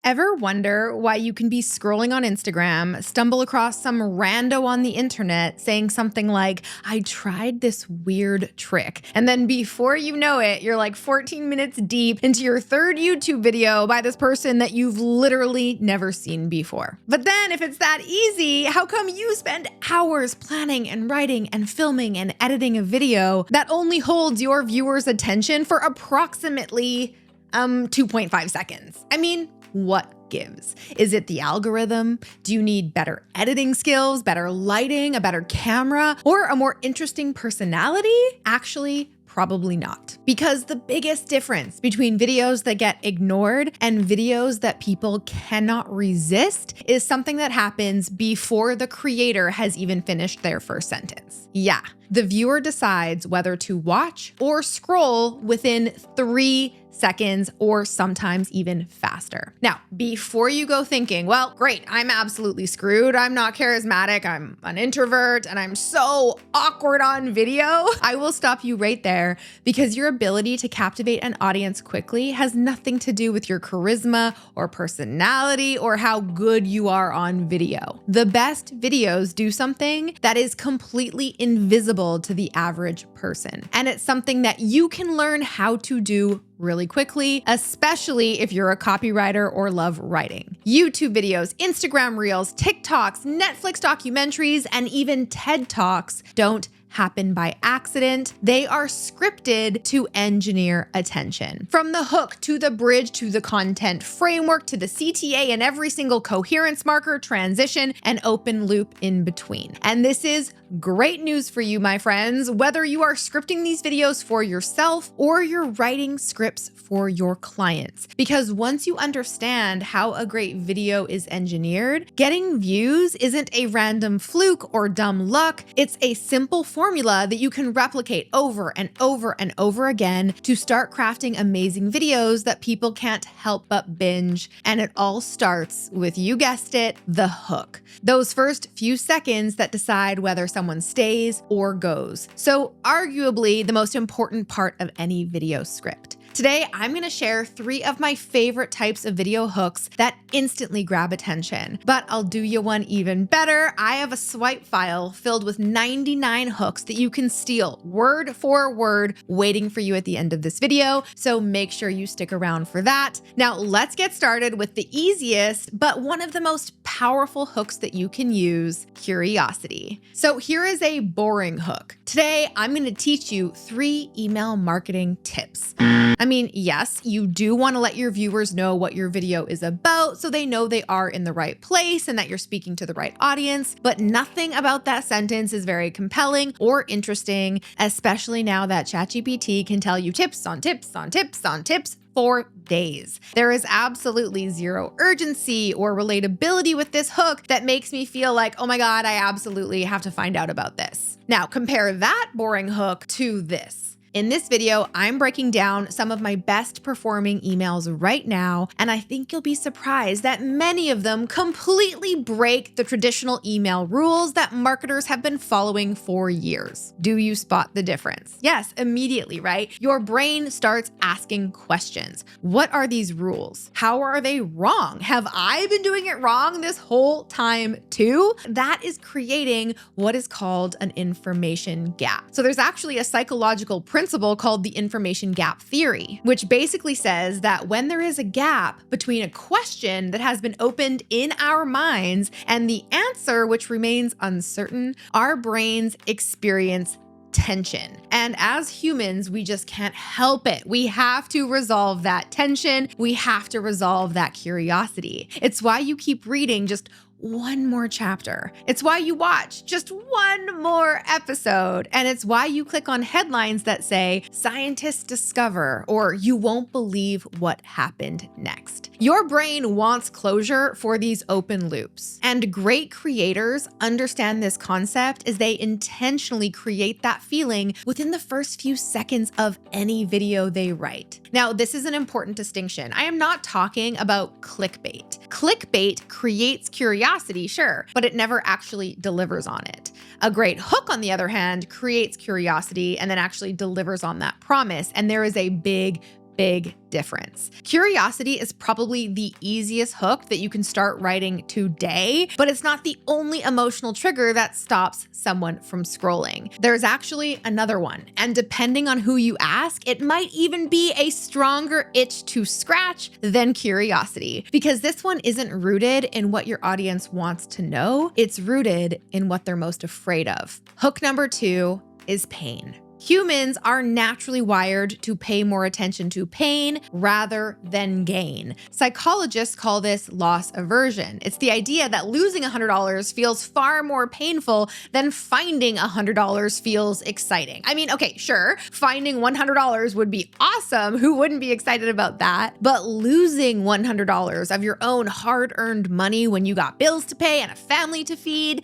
Ever wonder why you can be scrolling on Instagram, stumble across some rando on the internet saying something like, I tried this weird trick. And then before you know it, you're like 14 minutes deep into your third YouTube video by this person that you've literally never seen before. But then if it's that easy, how come you spend hours planning and writing and filming and editing a video that only holds your viewers' attention for approximately 2.5 seconds? I mean, what gives? Is it the algorithm? Do you need better editing skills, better lighting, a better camera, or a more interesting personality? Actually, probably not. Because the biggest difference between videos that get ignored and videos that people cannot resist is something that happens before the creator has even finished their first sentence. Yeah, the viewer decides whether to watch or scroll within 3 seconds or sometimes even faster. Now, before you go thinking, well, great, I'm absolutely screwed. I'm not charismatic. I'm an introvert and I'm so awkward on video. I will stop you right there because your ability to captivate an audience quickly has nothing to do with your charisma or personality or how good you are on video. The best videos do something that is completely invisible to the average person. And it's something that you can learn how to do really quickly, especially if you're a copywriter or love writing. YouTube videos, Instagram Reels, TikToks, Netflix documentaries, and even TED Talks don't happen by accident. They are scripted to engineer attention. From the hook to the bridge to the content framework to the CTA and every single coherence marker, transition, and open loop in between. And this is great news for you, my friends, whether you are scripting these videos for yourself or you're writing scripts for your clients. Because once you understand how a great video is engineered, getting views isn't a random fluke or dumb luck. It's a simple formula that you can replicate over and over and over again to start crafting amazing videos that people can't help but binge. And it all starts with, you guessed it, the hook. Those first few seconds that decide whether someone stays or goes. So arguably the most important part of any video script. Today, I'm going to share 3 of my favorite types of video hooks that instantly grab attention. But I'll do you one even better. I have a swipe file filled with 99 hooks that you can steal word for word waiting for you at the end of this video. So make sure you stick around for that. Now, let's get started with the easiest, but one of the most powerful hooks that you can use, curiosity. So here is a boring hook. Today, I'm going to teach you 3 email marketing tips. I mean, yes, you do want to let your viewers know what your video is about so they know they are in the right place and that you're speaking to the right audience, but nothing about that sentence is very compelling or interesting, especially now that ChatGPT can tell you tips on tips on tips on tips for days. There is absolutely zero urgency or relatability with this hook that makes me feel like, oh my God, I absolutely have to find out about this. Now compare that boring hook to this. In this video, I'm breaking down some of my best performing emails right now, and I think you'll be surprised that many of them completely break the traditional email rules that marketers have been following for years. Do you spot the difference? Yes, immediately, right? Your brain starts asking questions. What are these rules? How are they wrong? Have I been doing it wrong this whole time too? That is creating what is called an information gap. So there's actually a psychological principle called the information gap theory, which basically says that when there is a gap between a question that has been opened in our minds and the answer, which remains uncertain, our brains experience tension. And as humans, we just can't help it. We have to resolve that tension. We have to resolve that curiosity. It's why you keep reading just one more chapter. It's why you watch just one more episode. And it's why you click on headlines that say, scientists discover, or you won't believe what happened next. Your brain wants closure for these open loops. And great creators understand this concept as they intentionally create that feeling within the first few seconds of any video they write. Now, this is an important distinction. I am not talking about clickbait. Clickbait creates curiosity, sure, but it never actually delivers on it. A great hook, on the other hand, creates curiosity and then actually delivers on that promise. And there is a big big difference. Curiosity is probably the easiest hook that you can start writing today, but it's not the only emotional trigger that stops someone from scrolling. There's actually another one, and depending on who you ask, it might even be a stronger itch to scratch than curiosity, because this one isn't rooted in what your audience wants to know, it's rooted in what they're most afraid of. Hook number 2 is pain. Humans are naturally wired to pay more attention to pain rather than gain. Psychologists call this loss aversion. It's the idea that losing $100 feels far more painful than finding $100 feels exciting. I mean, okay, sure, finding $100 would be awesome. Who wouldn't be excited about that? But losing $100 of your own hard-earned money when you got bills to pay and a family to feed,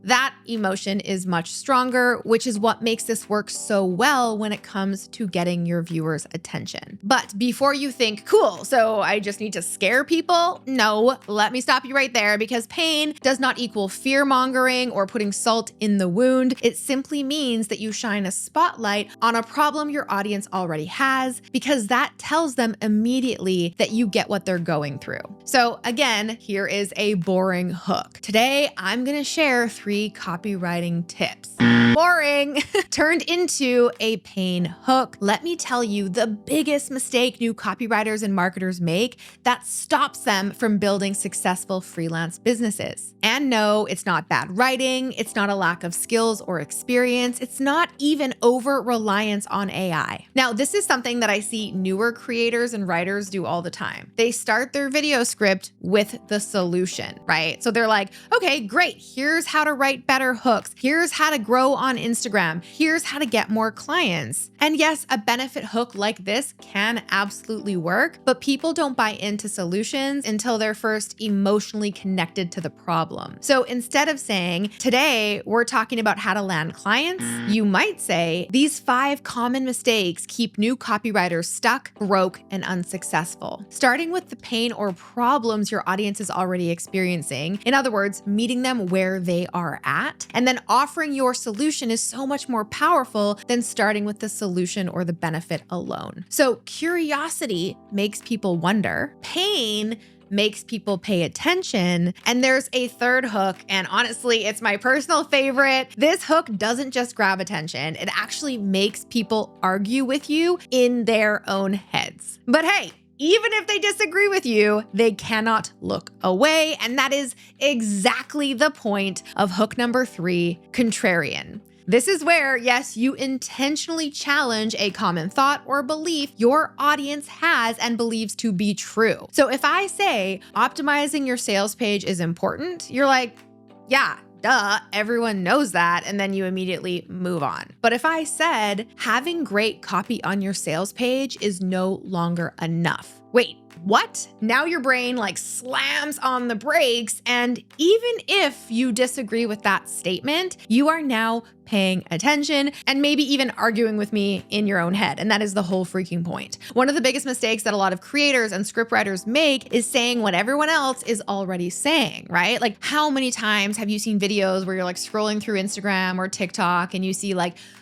that emotion is much stronger, which is what makes this work so well when it comes to getting your viewers' attention. But before you think, cool, so I just need to scare people? No, let me stop you right there, because pain does not equal fear-mongering or putting salt in the wound. It simply means that you shine a spotlight on a problem your audience already has, because that tells them immediately that you get what they're going through. So again, here is a boring hook. Today, I'm gonna share 3 copywriting tips. Boring turned into a pain hook. Let me tell you the biggest mistake new copywriters and marketers make that stops them from building successful freelance businesses. And no, it's not bad writing. It's not a lack of skills or experience. It's not even over-reliance on AI. Now, this is something that I see newer creators and writers do all the time. They start their video script with the solution, right? So they're like, okay, great. Here's how to write better hooks. Here's how to grow on Instagram. Here's how to get more clients. And yes, a benefit hook like this can absolutely work, but people don't buy into solutions until they're first emotionally connected to the problem. So instead of saying, today we're talking about how to land clients, you might say, these 5 common mistakes keep new copywriters stuck, broke, and unsuccessful. Starting with the pain or problems your audience is already experiencing. In other words, meeting them where they are at, and then offering your solution is so much more powerful than starting with the solution or the benefit alone. So curiosity makes people wonder. Pain makes people pay attention. And there's a third hook, and honestly, it's my personal favorite. This hook doesn't just grab attention, it actually makes people argue with you in their own heads. But hey, even if they disagree with you, they cannot look away. And that is exactly the point of hook number 3, contrarian. This is where, yes, you intentionally challenge a common thought or belief your audience has and believes to be true. So if I say optimizing your sales page is important, you're like, yeah, duh, everyone knows that, and then you immediately move on. But if I said having great copy on your sales page is no longer enough, wait, what? Now your brain slams on the brakes, and even if you disagree with that statement, you are now paying attention and maybe even arguing with me in your own head. And that is the whole freaking point. One of the biggest mistakes that a lot of creators and scriptwriters make is saying what everyone else is already saying, right? Like, how many times have you seen videos where you're scrolling through Instagram or TikTok and you see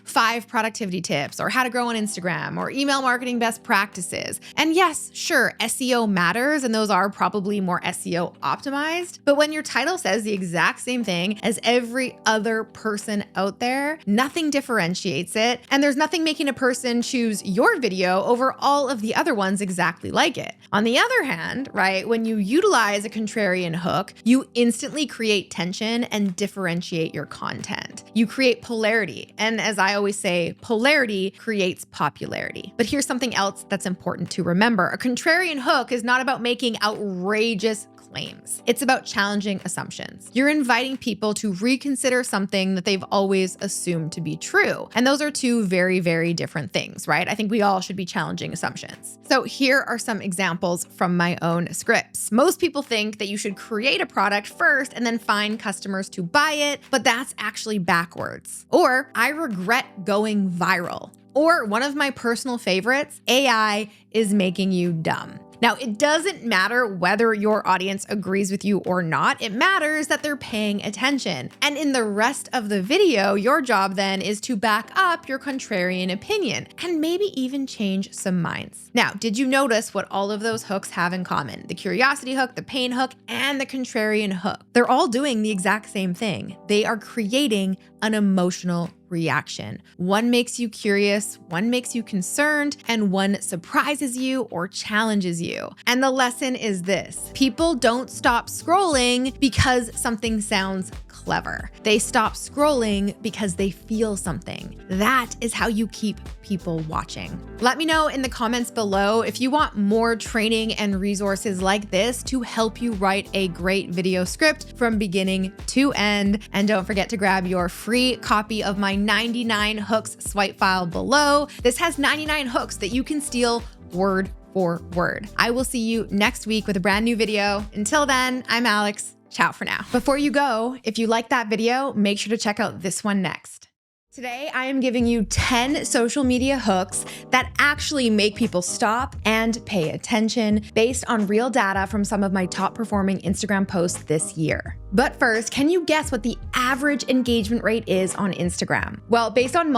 5 productivity tips or how to grow on Instagram or email marketing best practices? And yes, sure, SEO matters, and those are probably more SEO optimized. But when your title says the exact same thing as every other person out there, nothing differentiates it, and there's nothing making a person choose your video over all of the other ones exactly like it. On the other hand, right, when you utilize a contrarian hook, you instantly create tension and differentiate your content. You create polarity, and as I always say, polarity creates popularity. But here's something else that's important to remember. A contrarian hook is not about making outrageous claims. It's about challenging assumptions. You're inviting people to reconsider something that they've always assumed to be true. And those are 2 very, very different things, right? I think we all should be challenging assumptions. So here are some examples from my own scripts. Most people think that you should create a product first and then find customers to buy it, but that's actually backwards. Or, I regret going viral. Or one of my personal favorites, AI is making you dumb. Now, it doesn't matter whether your audience agrees with you or not. It matters that they're paying attention. And in the rest of the video, your job then is to back up your contrarian opinion and maybe even change some minds. Now, did you notice what all of those hooks have in common? The curiosity hook, the pain hook, and the contrarian hook. They're all doing the exact same thing. They are creating an emotional reaction. One makes you curious, one makes you concerned, and one surprises you or challenges you. And the lesson is this: people don't stop scrolling because something sounds clever. They stop scrolling because they feel something. That is how you keep people watching. Let me know in the comments below if you want more training and resources like this to help you write a great video script from beginning to end. And don't forget to grab your free copy of my 99 hooks swipe file below. This has 99 hooks that you can steal word for word. I will see you next week with a brand new video. Until then, I'm Alex. Ciao for now. Before you go, if you like that video, make sure to check out this one next. Today, I am giving you 10 social media hooks that actually make people stop and pay attention based on real data from some of my top performing Instagram posts this year. But first, can you guess what the average engagement rate is on Instagram? Well, based on